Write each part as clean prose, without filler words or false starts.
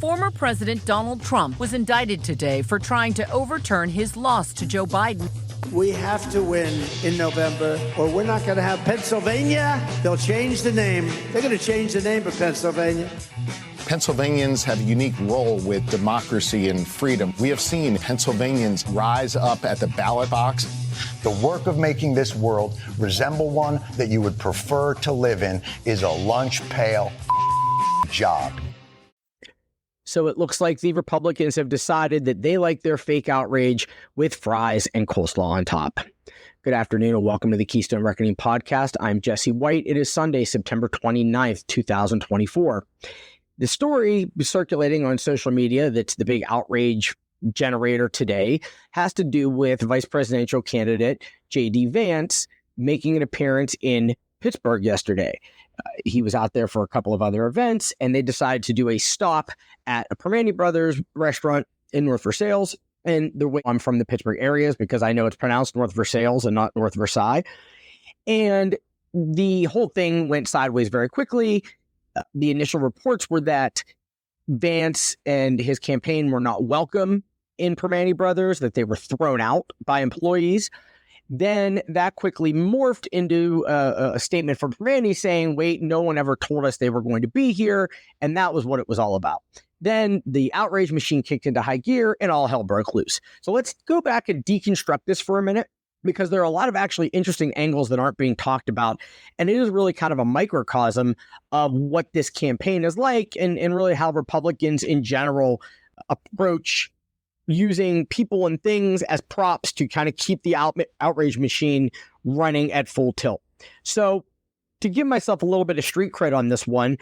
Former President Donald Trump was indicted today for trying to overturn his loss to Joe Biden. We have to win in November, or we're not going to have Pennsylvania. They'll change the name. They're going to change the name of Pennsylvania. Pennsylvanians have a unique role with democracy and freedom. We have seen Pennsylvanians rise up at the ballot box. The work of making this world resemble one that you would prefer to live in is a lunch pail job. So it looks like the Republicans have decided that they like their fake outrage with fries and coleslaw on top. Good afternoon and welcome to the Keystone Reckoning podcast. I'm Jesse White. It is Sunday, September 29th, 2024. The story circulating on social media that's the big outrage generator today has to do with vice presidential candidate J.D. Vance making an appearance in Pittsburgh yesterday. He was out there for a couple of other events, and they decided to do a stop at a Primanti Brothers restaurant in North Versailles. And the way I'm from the Pittsburgh area is because I know it's pronounced North Versailles and not North Versailles. And the whole thing went sideways very quickly. The initial reports were that Vance and his campaign were not welcome in Primanti Brothers, that they were thrown out by employees. Then that quickly morphed into a statement from Primanti saying, wait, no one ever told us they were going to be here. And that was what it was all about. Then the outrage machine kicked into high gear and all hell broke loose. So let's go back and deconstruct this for a minute, because there are a lot of actually interesting angles that aren't being talked about. And it is really kind of a microcosm of what this campaign is like and really how Republicans in general approach using people and things as props to kind of keep the outrage machine running at full tilt. So to give myself a little bit of street cred on this one,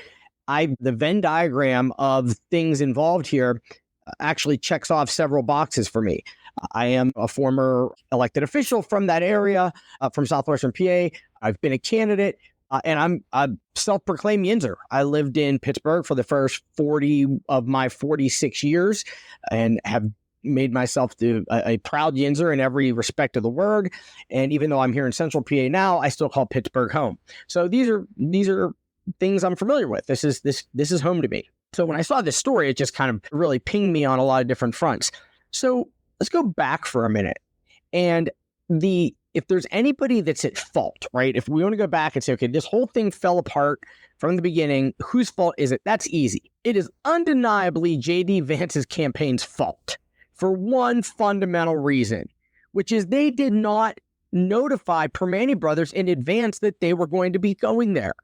the Venn diagram of things involved here actually checks off several boxes for me. I am a former elected official from that area, from Southwestern PA. I've been a candidate, and I'm a self-proclaimed Yinzer. I lived in Pittsburgh for the first 40 of my 46 years and have made myself a proud Yinzer in every respect of the word. And even though I'm here in Central PA now, I still call Pittsburgh home. So these are things I'm familiar with. This is home to me. So when I saw this story, it just kind of really pinged me on a lot of different fronts. So let's go back for a minute. And if there's anybody that's at fault, right? If we want to go back and say, okay, this whole thing fell apart from the beginning, whose fault is it? That's easy. It is undeniably J.D. Vance's campaign's fault for one fundamental reason, which is they did not notify Primanti Brothers in advance that they were going to be going there.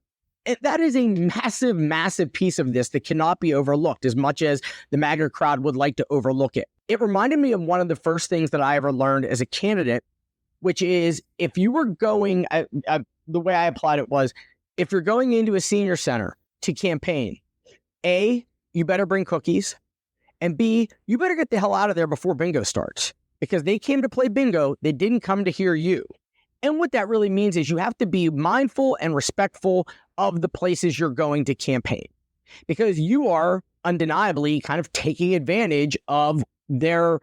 And that is a massive, massive piece of this that cannot be overlooked, as much as the MAGA crowd would like to overlook it. It reminded me of one of the first things that I ever learned as a candidate, which is if you were going, the way I applied it was, if you're going into a senior center to campaign, A, you better bring cookies, and B, you better get the hell out of there before bingo starts, because they came to play bingo. They didn't come to hear you. And what that really means is you have to be mindful and respectful of the places you're going to campaign, because you are undeniably kind of taking advantage of their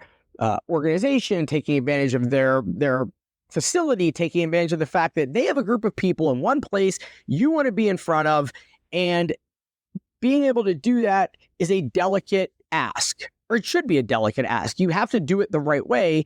organization, taking advantage of their facility, taking advantage of the fact that they have a group of people in one place you want to be in front of. And being able to do that is a delicate ask, or it should be a delicate ask. You have to do it the right way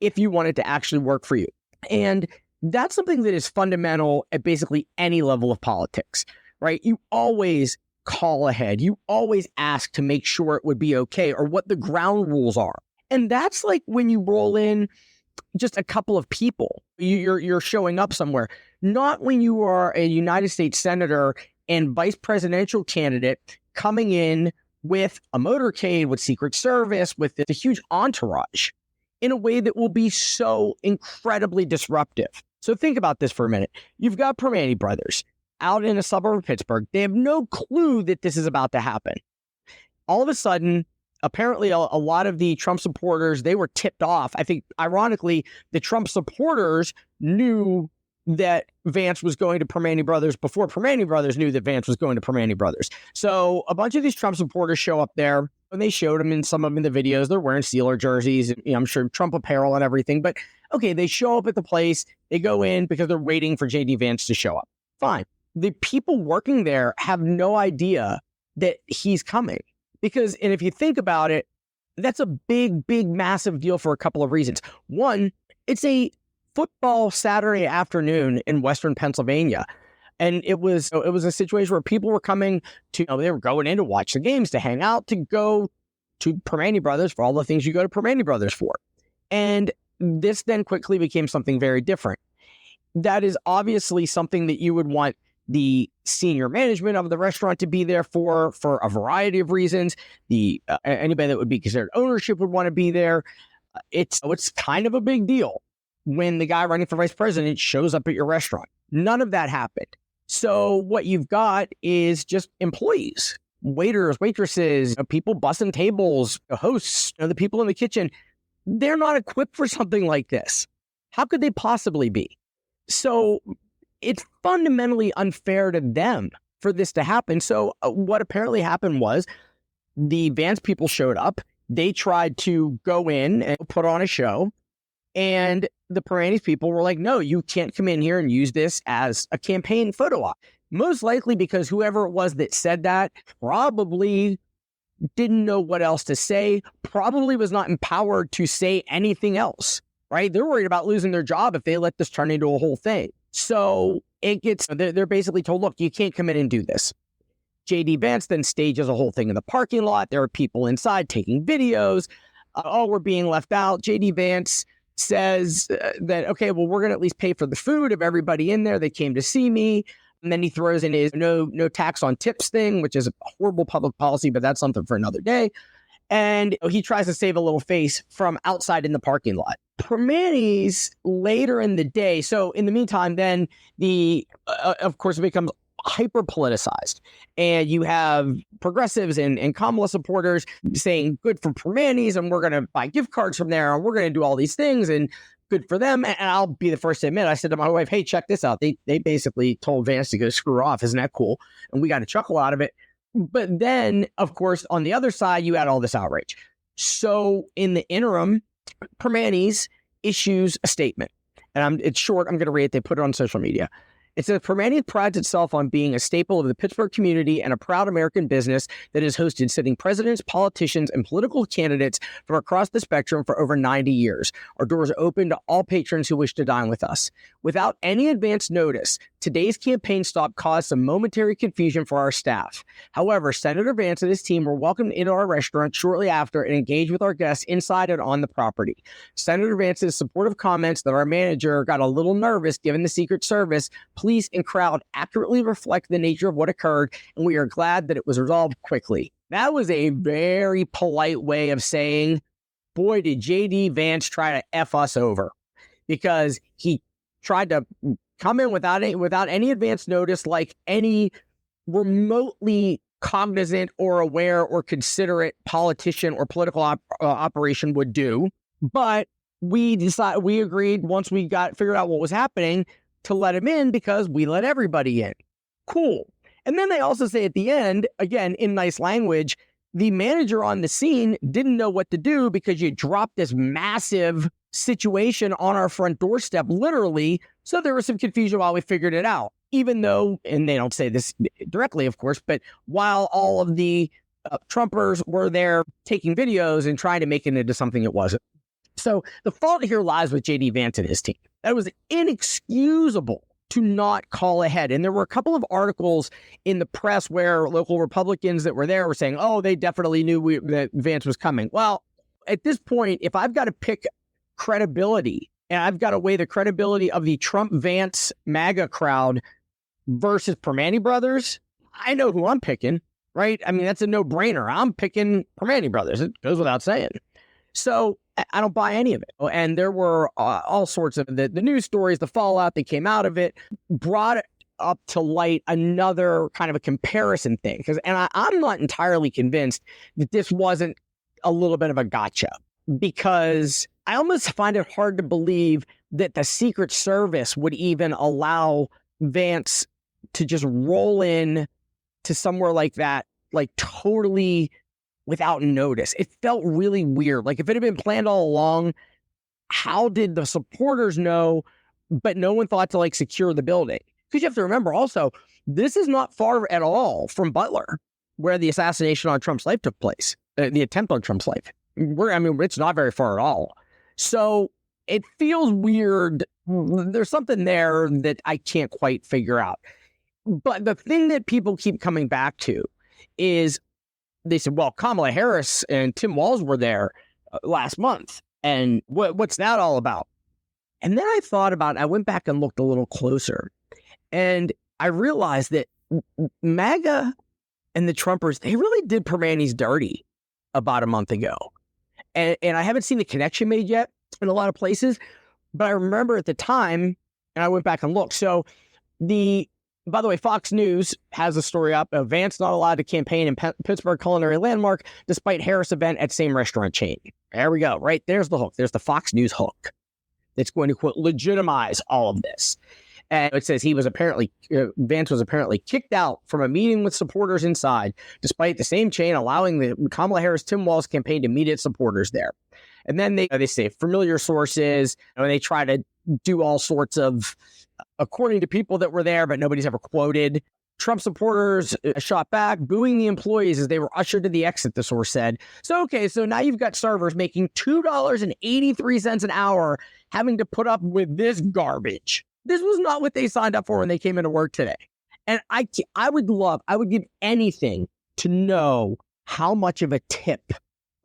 if you want it to actually work for you. And that's something that is fundamental at basically any level of politics, right? You always call ahead. You always ask to make sure it would be okay, or what the ground rules are. And that's like when you roll in just a couple of people, you're showing up somewhere, not when you are a United States senator and vice presidential candidate coming in with a motorcade, with Secret Service, with a huge entourage in a way that will be so incredibly disruptive. So think about this for a minute. You've got Primanti Brothers out in a suburb of Pittsburgh. They have no clue that this is about to happen. All of a sudden, apparently a lot of the Trump supporters, they were tipped off. I think, ironically, the Trump supporters knew that Vance was going to Primanti Brothers before Primanti Brothers knew that Vance was going to Primanti Brothers. So a bunch of these Trump supporters show up there, and they showed them in some of them in the videos. They're wearing Steeler jerseys, and, I'm sure Trump apparel and everything. But okay, they show up at the place. They go in because they're waiting for J.D. Vance to show up. Fine. The people working there have no idea that he's coming. Because, and if you think about it, that's a big, big, massive deal for a couple of reasons. One, it's a football Saturday afternoon in Western Pennsylvania. And it was a situation where people were coming to, they were going in to watch the games, to hang out, to go to Primanti Brothers for all the things you go to Primanti Brothers for. And this then quickly became something very different. That is obviously something that you would want the senior management of the restaurant to be there for a variety of reasons. Anybody that would be considered ownership would want to be there. It's kind of a big deal when the guy running for vice president shows up at your restaurant. None of that happened. So what you've got is just employees, waiters, waitresses, people bussing tables, hosts, the people in the kitchen. They're not equipped for something like this. How could they possibly be? So it's fundamentally unfair to them for this to happen. So what apparently happened was the Vance people showed up. They tried to go in and put on a show. And the Primanti people were like, no, you can't come in here and use this as a campaign photo op. Most likely because whoever it was that said that probably didn't know what else to say, probably was not empowered to say anything else, right? They're worried about losing their job if they let this turn into a whole thing. So they're basically told, look, you can't come in and do this. JD Vance then stages a whole thing in the parking lot. There are people inside taking videos. We're being left out. JD Vance says that, okay, well, we're going to at least pay for the food of everybody in there. They came to see me. And then he throws in his no tax on tips thing, which is a horrible public policy, but that's something for another day. And he tries to save a little face from outside in the parking lot. Primanti's later in the day. So in the meantime, then of course, it becomes hyper politicized, and you have progressives and Kamala supporters saying good for Primanti's, and we're going to buy gift cards from there, and we're going to do all these things, and good for them. And I'll be the first to admit, I said to my wife, hey, check this out. They basically told Vance to go screw off. Isn't that cool? And we got a chuckle out of it. But then, of course, on the other side, you had all this outrage. So in the interim, Primanti's issues a statement. And it's short. I'm going to read it. They put it on social media. It says, Primanti prides itself on being a staple of the Pittsburgh community and a proud American business that has hosted sitting presidents, politicians, and political candidates from across the spectrum for over 90 years. Our doors are open to all patrons who wish to dine with us. Without any advance notice, today's campaign stop caused some momentary confusion for our staff. However, Senator Vance and his team were welcomed into our restaurant shortly after and engaged with our guests inside and on the property. Senator Vance's supportive comments that our manager got a little nervous given the Secret Service, police, and crowd accurately reflect the nature of what occurred, and we are glad that it was resolved quickly. That was a very polite way of saying, boy, did JD Vance try to F us over, because he tried to come in without any advance notice, like any remotely cognizant or aware or considerate politician or political operation would do. But we agreed once we figured out what was happening to let him in, because we let everybody in. Cool. And then they also say at the end, again, in nice language, the manager on the scene didn't know what to do because you dropped this massive situation on our front doorstep, literally. So there was some confusion while we figured it out, even though, and they don't say this directly, of course, but while all of the Trumpers were there taking videos and trying to make it into something it wasn't. So the fault here lies with JD Vance and his team. That was inexcusable to not call ahead. And there were a couple of articles in the press where local Republicans that were there were saying, oh, they definitely knew that Vance was coming. Well, at this point, if I've got to pick credibility, and I've got to weigh the credibility of the Trump-Vance MAGA crowd versus Primanti Brothers, I know who I'm picking, right? I mean, that's a no-brainer. I'm picking Primanti Brothers. It goes without saying. So I don't buy any of it. And there were all sorts of the news stories, the fallout that came out of it, brought it up to light another kind of a comparison thing. And I'm not entirely convinced that this wasn't a little bit of a gotcha, because I almost find it hard to believe that the Secret Service would even allow Vance to just roll in to somewhere like that, like totally without notice. It felt really weird. Like if it had been planned all along, how did the supporters know, but no one thought to like secure the building? Because you have to remember also, this is not far at all from Butler. where the assassination on Trump's life took place, the attempt on Trump's life. It's not very far at all. So it feels weird. There's something there that I can't quite figure out. But the thing that people keep coming back to is they said, well, Kamala Harris and Tim Walz were there last month. And what's that all about? And then I went back and looked a little closer. And I realized that MAGA and the Trumpers, they really did Primanti's dirty about a month ago. And I haven't seen the connection made yet in a lot of places. But I remember at the time, and I went back and looked. So by the way, Fox News has a story up of Vance not allowed to campaign in Pittsburgh culinary landmark despite Harris event at same restaurant chain. There we go. Right there's the hook. There's the Fox News hook that's going to, quote, legitimize all of this. And it says Vance was apparently kicked out from a meeting with supporters inside, despite the same chain allowing the Kamala Harris-Tim Walz campaign to meet its supporters there. And then they say familiar sources, and they try to do all sorts of, according to people that were there, but nobody's ever quoted. Trump supporters shot back, booing the employees as they were ushered to the exit, the source said. So now you've got servers making $2.83 an hour having to put up with this garbage. This was not what they signed up for when they came into work today. And I would give anything to know how much of a tip,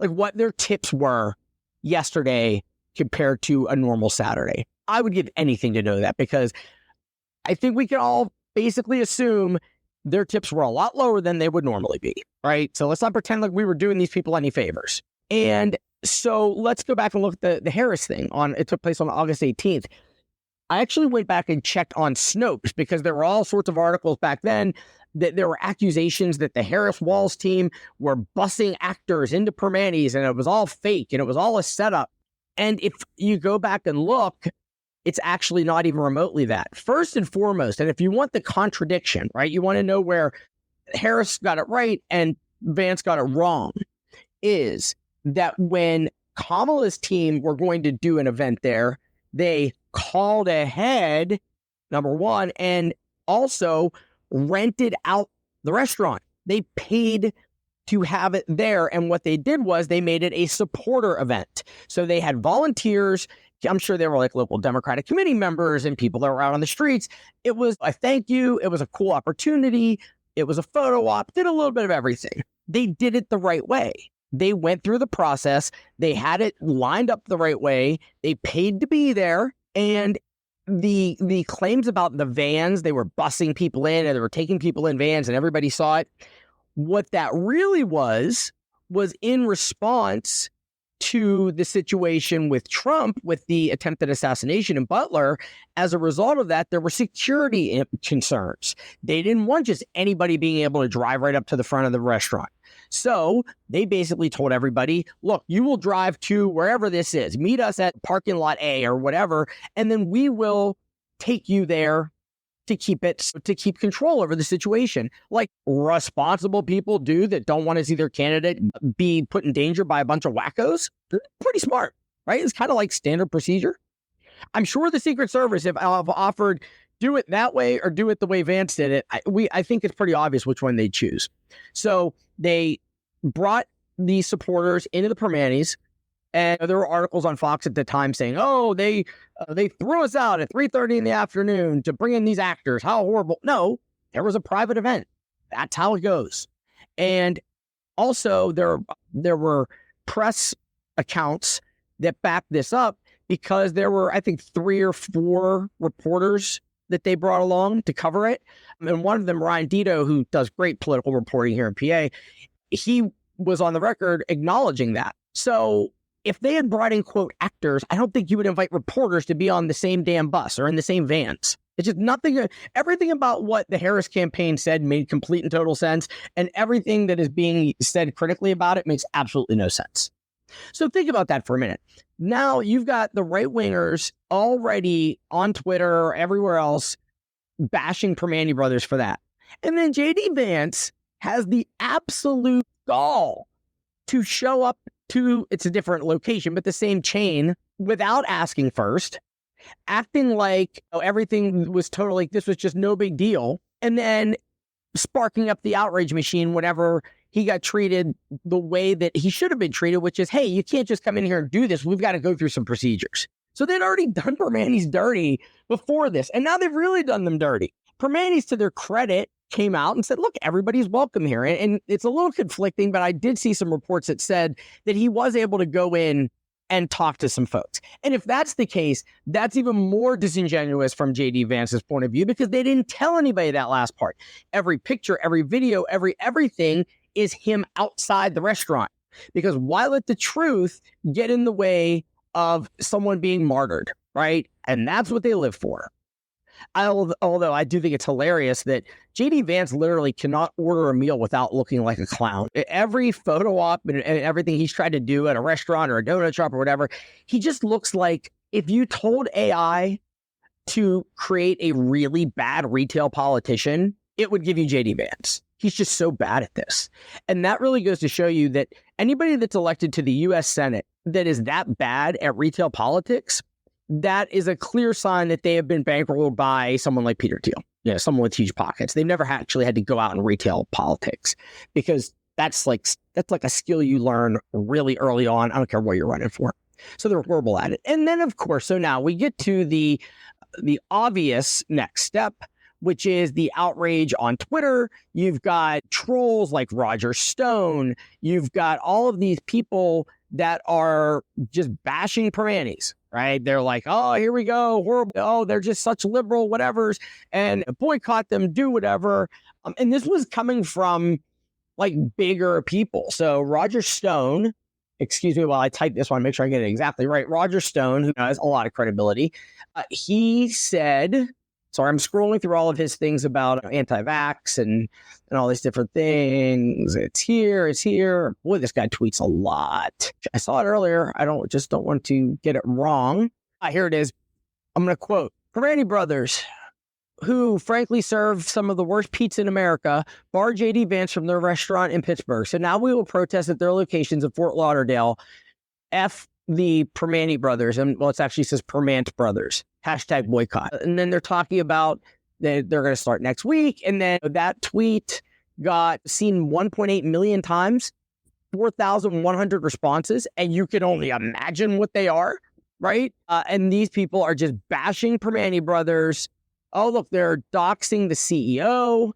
like what their tips were yesterday compared to a normal Saturday. I would give anything to know that, because I think we can all basically assume their tips were a lot lower than they would normally be, right? So let's not pretend like we were doing these people any favors. And so let's go back and look at the Harris thing. It took place on August 18th. I actually went back and checked on Snopes, because there were all sorts of articles back then that there were accusations that the Harris-Walz team were bussing actors into Primanti's, and it was all fake and it was all a setup. And if you go back and look, it's actually not even remotely that. First and foremost, and if you want the contradiction, right, you want to know where Harris got it right and Vance got it wrong, is that when Kamala's team were going to do an event there, they called ahead, number one, and also rented out the restaurant. They paid to have it there. And what they did was they made it a supporter event. So they had volunteers. I'm sure they were like local Democratic committee members and people that were out on the streets. It was a thank you. It was a cool opportunity. It was a photo op, did a little bit of everything. They did it the right way. They went through the process. They had it lined up the right way. They paid to be there. And the claims about the vans, they were bussing people in and they were taking people in vans and everybody saw it. What that really was in response to the situation with Trump, with the attempted assassination in Butler. As a result of that, there were security concerns. They didn't want just anybody being able to drive right up to the front of the restaurant. So they basically told everybody, look, you will drive to wherever this is. Meet us at parking lot A or whatever, and then we will take you there to keep control over the situation, like responsible people do that don't want to see their candidate be put in danger by a bunch of wackos. They're pretty smart, right? It's kind of like standard procedure. I'm sure the Secret Service, if I've offered do it that way or do it the way Vance did it, I think it's pretty obvious which one they choose. So they brought these supporters into the Primanti's. And there were articles on Fox at the time saying, oh, they threw us out at 3:30 in the afternoon to bring in these actors. How horrible. No, there was a private event. That's how it goes. And also there were press accounts that backed this up, because there were, I think, 3 or 4 reporters that they brought along to cover it. And one of them, Ryan Dito, who does great political reporting here in PA, he was on the record acknowledging that. So if they had brought in, quote, actors, I don't think you would invite reporters to be on the same damn bus or in the same vans. It's just nothing. Everything about what the Harris campaign said made complete and total sense. And everything that is being said critically about it makes absolutely no sense. So think about that for a minute. Now you've got the right wingers already on Twitter or everywhere else bashing Primanti Brothers for that. And then JD Vance has the absolute gall to show up to, it's a different location, but the same chain, without asking first, acting like everything was totally, this was just no big deal, and then sparking up the outrage machine whenever he got treated the way that he should have been treated, which is, hey, you can't just come in here and do this. We've got to go through some procedures. So they'd already done Primanti's dirty before this, and now they've really done them dirty. Primanti's, to their credit, came out and said, look, everybody's welcome here. And it's a little conflicting, but I did see some reports that said that he was able to go in and talk to some folks. And if that's the case, that's even more disingenuous from JD Vance's point of view, because they didn't tell anybody that last part. Every picture, every video, everything is him outside the restaurant. Because why let the truth get in the way of someone being martyred, right? And that's what they live for. Although I do think it's hilarious that JD Vance literally cannot order a meal without looking like a clown. Every photo op and everything he's tried to do at a restaurant or a donut shop or whatever, he just looks like if you told AI to create a really bad retail politician, it would give you JD Vance. He's just so bad at this. And that really goes to show you that anybody that's elected to the U.S. Senate that is that bad at retail politics, that is a clear sign that they have been bankrolled by someone like Peter Thiel, someone with huge pockets. They've never actually had to go out and retail politics, because that's like a skill you learn really early on. I don't care what you're running for. So they're horrible at it. And then, of course, so now we get to the obvious next step, which is the outrage on Twitter. You've got trolls like Roger Stone. You've got all of these people that are just bashing Primanti's, right? They're like, oh, here we go, horrible. Oh, they're just such liberal whatevers, and boycott them, do whatever. And this was coming from like bigger people. So Roger Stone, excuse me while I type this one, make sure I get it exactly right. Roger Stone, who has a lot of credibility, he said, sorry, I'm scrolling through all of his things about anti-vax and all these different things. It's here. Boy, this guy tweets a lot. I saw it earlier. I don't want to get it wrong. Here it is. I'm going to quote, Primanti Brothers, who frankly serve some of the worst pizza in America, bar JD Vance from their restaurant in Pittsburgh. So now we will protest at their locations in Fort Lauderdale. F the Primanti Brothers. And well, it actually says Primanti Brothers. #boycott. And then they're talking about that they're going to start next week. And then that tweet got seen 1.8 million times, 4,100 responses. And you can only imagine what they are, right? And these people are just bashing Primanti Brothers. Oh, look, they're doxing the CEO.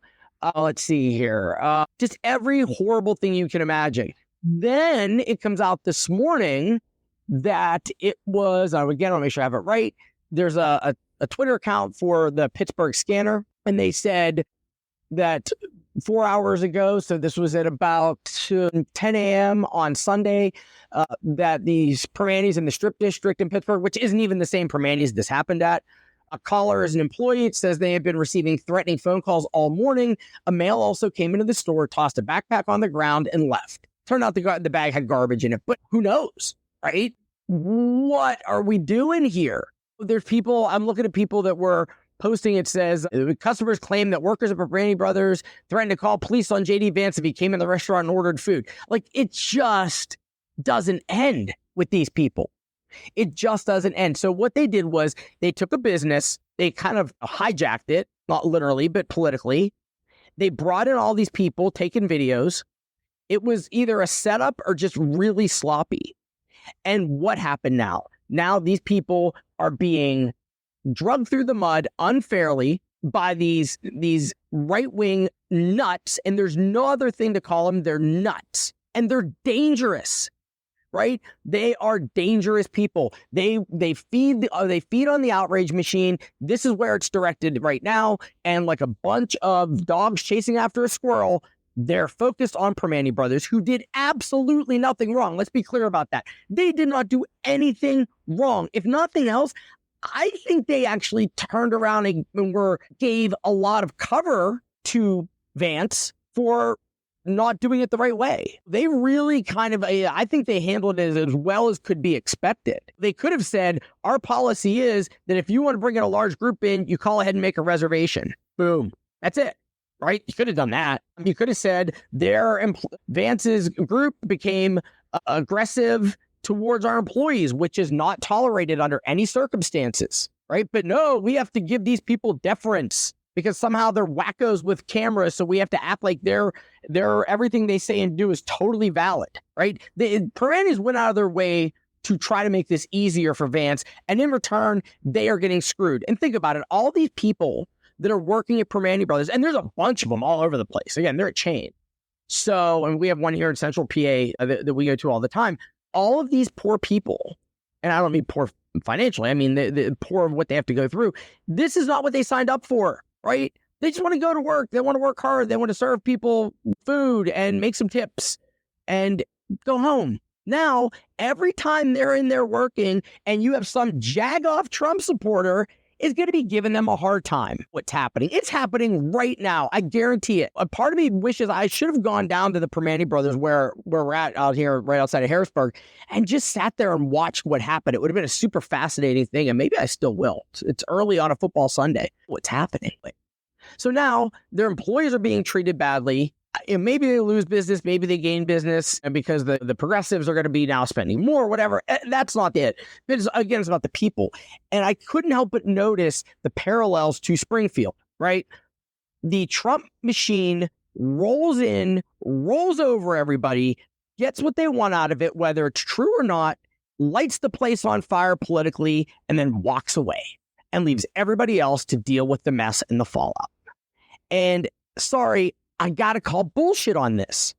Let's see here. Just every horrible thing you can imagine. Then it comes out this morning that it was, again, I'll make sure I have it right. There's a Twitter account for the Pittsburgh Scanner, and they said that 4 hours ago, so this was at about 10 a.m. on Sunday, that these Primanti's in the Strip District in Pittsburgh, which isn't even the same Primanti's this happened at. A caller is an employee. It says they have been receiving threatening phone calls all morning. A male also came into the store, tossed a backpack on the ground, and left. Turned out the bag had garbage in it, but who knows, right? What are we doing here? There's people, I'm looking at people that were posting, it says, customers claim that workers at Primanti Brothers threatened to call police on JD Vance if he came in the restaurant and ordered food. Like, it just doesn't end with these people. It just doesn't end. So what they did was they took a business, they kind of hijacked it, not literally, but politically. They brought in all these people taking videos. It was either a setup or just really sloppy. And what happened now? Now these people are being drugged through the mud unfairly by these right-wing nuts, and there's no other thing to call them. They're nuts, and they're dangerous, right? They are dangerous people. They feed on the outrage machine. This is where it's directed right now, and like a bunch of dogs chasing after a squirrel, they're focused on Primanti Brothers, who did absolutely nothing wrong. Let's be clear about that. They did not do anything wrong. If nothing else, I think they actually turned around and gave a lot of cover to Vance for not doing it the right way. They really I think they handled it as well as could be expected. They could have said, our policy is that if you want to bring in a large group in, you call ahead and make a reservation. Boom. That's it. Right? You could have done that. You could have said Vance's group became aggressive towards our employees, which is not tolerated under any circumstances, right? But no, we have to give these people deference. because somehow they're wackos with cameras, so we have to act like they're everything they say and do is totally valid, right? The Primantis went out of their way to try to make this easier for Vance, and in return, they are getting screwed. And think about it, all these people that are working at Primanti Brothers, and there's a bunch of them all over the place. Again, they're a chain. So, and we have one here in Central PA that we go to all the time. All of these poor people, and I don't mean poor financially, I mean the poor of what they have to go through. This is not what they signed up for, right? They just want to go to work. They want to work hard. They want to serve people food and make some tips and go home. Now, every time they're in there working and you have some jag-off Trump supporter is going to be giving them a hard time. What's happening? It's happening right now. I guarantee it. A part of me wishes I should have gone down to the Primanti Brothers where we're at out here right outside of Harrisburg and just sat there and watched what happened. It would have been a super fascinating thing, and maybe I still will. It's early on a football Sunday. What's happening? So now their employees are being treated badly. And maybe they lose business, maybe they gain business, and because the progressives are going to be now spending more, whatever. That's not it. It's about the people. And I couldn't help but notice the parallels to Springfield, right? The Trump machine rolls in, rolls over everybody, gets what they want out of it, whether it's true or not, lights the place on fire politically, and then walks away and leaves everybody else to deal with the mess and the fallout. And sorry, I got to call bullshit on this.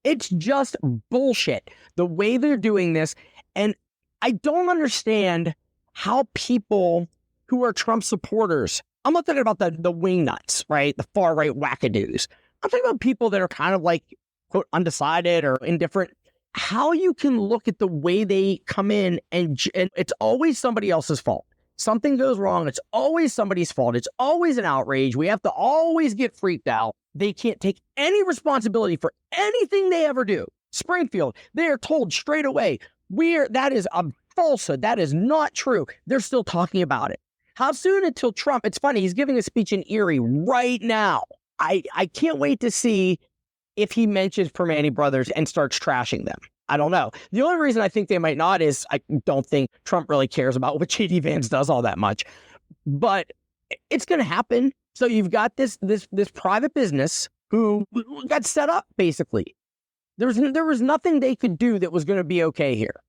It's just bullshit, the way they're doing this. And I don't understand how people who are Trump supporters, I'm not talking about the wingnuts, right? The far right wackadoos. I'm talking about people that are kind of like, quote, undecided or indifferent. How you can look at the way they come in and it's always somebody else's fault. Something goes wrong. It's always somebody's fault. It's always an outrage. We have to always get freaked out. They can't take any responsibility for anything they ever do. Springfield, they are told straight away, that is a falsehood. That is not true. They're still talking about it. How soon until Trump? It's funny. He's giving a speech in Erie right now. I can't wait to see if he mentions Primanti Brothers and starts trashing them. I don't know. The only reason I think they might not is I don't think Trump really cares about what J.D. Vance does all that much. But it's going to happen. So you've got this private business who got set up, basically. There was nothing they could do that was going to be okay here.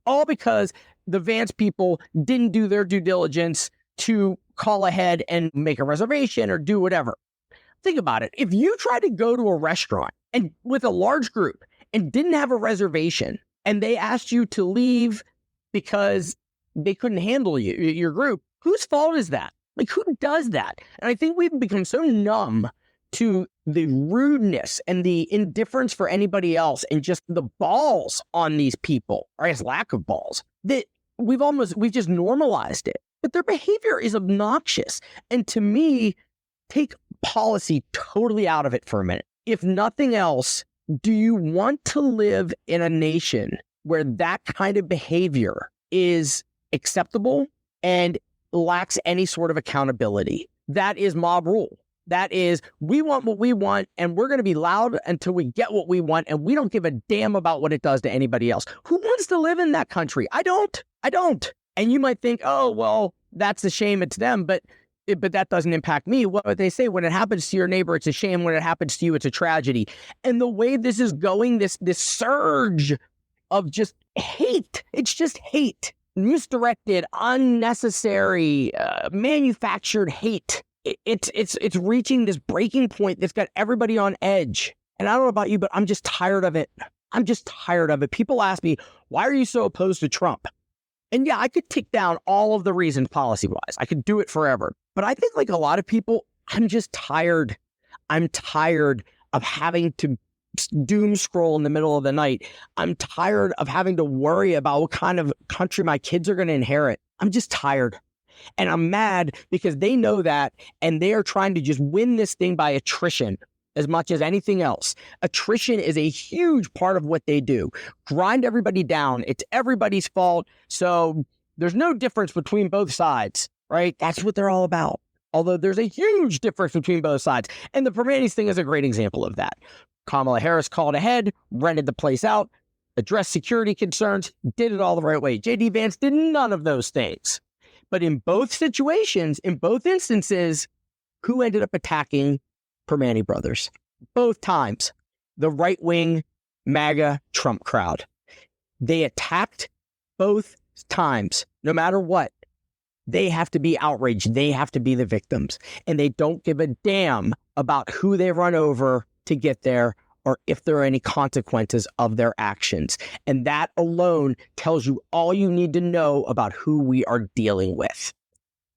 All because the Vance people didn't do their due diligence to call ahead and make a reservation or do whatever. Think about it. If you tried to go to a restaurant and with a large group and didn't have a reservation and they asked you to leave because they couldn't handle your group, whose fault is that? Like, who does that? And I think we've become so numb to the rudeness and the indifference for anybody else and just the balls on these people, or I guess lack of balls, that we've just normalized it. But their behavior is obnoxious. And to me, take policy totally out of it for a minute. If nothing else, do you want to live in a nation where that kind of behavior is acceptable and lacks any sort of accountability? That is mob rule. That is, we want what we want, and we're going to be loud until we get what we want, and we don't give a damn about what it does to anybody else. Who wants to live in that country? I don't. And you might think, oh, well, that's a shame, it's them, but that doesn't impact me. What they say, when it happens to your neighbor, it's a shame. When it happens to you, it's a tragedy. And the way this is going, this surge of just hate, it's just hate. Misdirected, unnecessary, manufactured hate. It's reaching this breaking point that's got everybody on edge. And I don't know about you, but I'm just tired of it. I'm just tired of it. People ask me, why are you so opposed to Trump? And yeah, I could tick down all of the reasons policy-wise. I could do it forever. But I think, like a lot of people, I'm just tired. I'm tired of having to doom scroll in the middle of the night. I'm tired of having to worry about what kind of country my kids are going to inherit. I'm just tired. And I'm mad because they know that, and they are trying to just win this thing by attrition as much as anything else. Attrition is a huge part of what they do. Grind everybody down. It's everybody's fault. So there's no difference between both sides, right? That's what they're all about. Although there's a huge difference between both sides. And the Primanti thing is a great example of that. Kamala Harris called ahead, rented the place out, addressed security concerns, did it all the right way. J.D. Vance did none of those things. But in both situations, in both instances, who ended up attacking Primanti Brothers? Both times, the right-wing MAGA Trump crowd. They attacked both times, no matter what. They have to be outraged. They have to be the victims. And they don't give a damn about who they run over to get there or if there are any consequences of their actions. And that alone tells you all you need to know about who we are dealing with.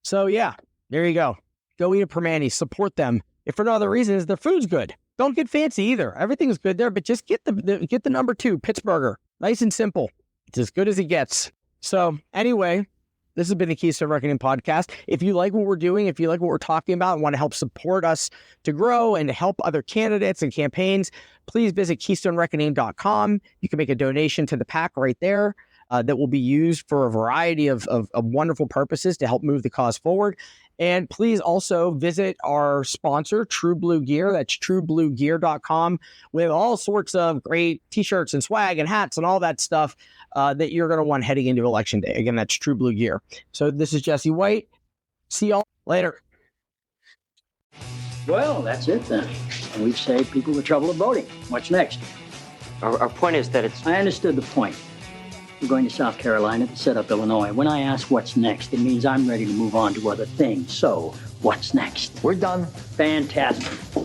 So yeah, there you go. Go eat a Primanti, support them. If for no other reason, is their food's good. Don't get fancy either. Everything's good there, but just get the number 2 Pittsburgh. Nice and simple. It's as good as it gets. So anyway, this has been the Keystone Reckoning podcast. If you like what we're doing, if you like what we're talking about and want to help support us to grow and to help other candidates and campaigns, please visit KeystoneReckoning.com. You can make a donation to the PAC right there that will be used for a variety of wonderful purposes to help move the cause forward. And please also visit our sponsor, True Blue Gear. That's truebluegear.com with all sorts of great t-shirts and swag and hats and all that stuff that you're going to want heading into Election Day. Again, that's True Blue Gear. So this is Jesse White. See y'all later. Well, that's it then. We've saved people the trouble of voting. What's next? Our point is that it's... I understood the point. We're going to South Carolina to set up Illinois. When I ask what's next, it means I'm ready to move on to other things. So, what's next? We're done. Fantastic.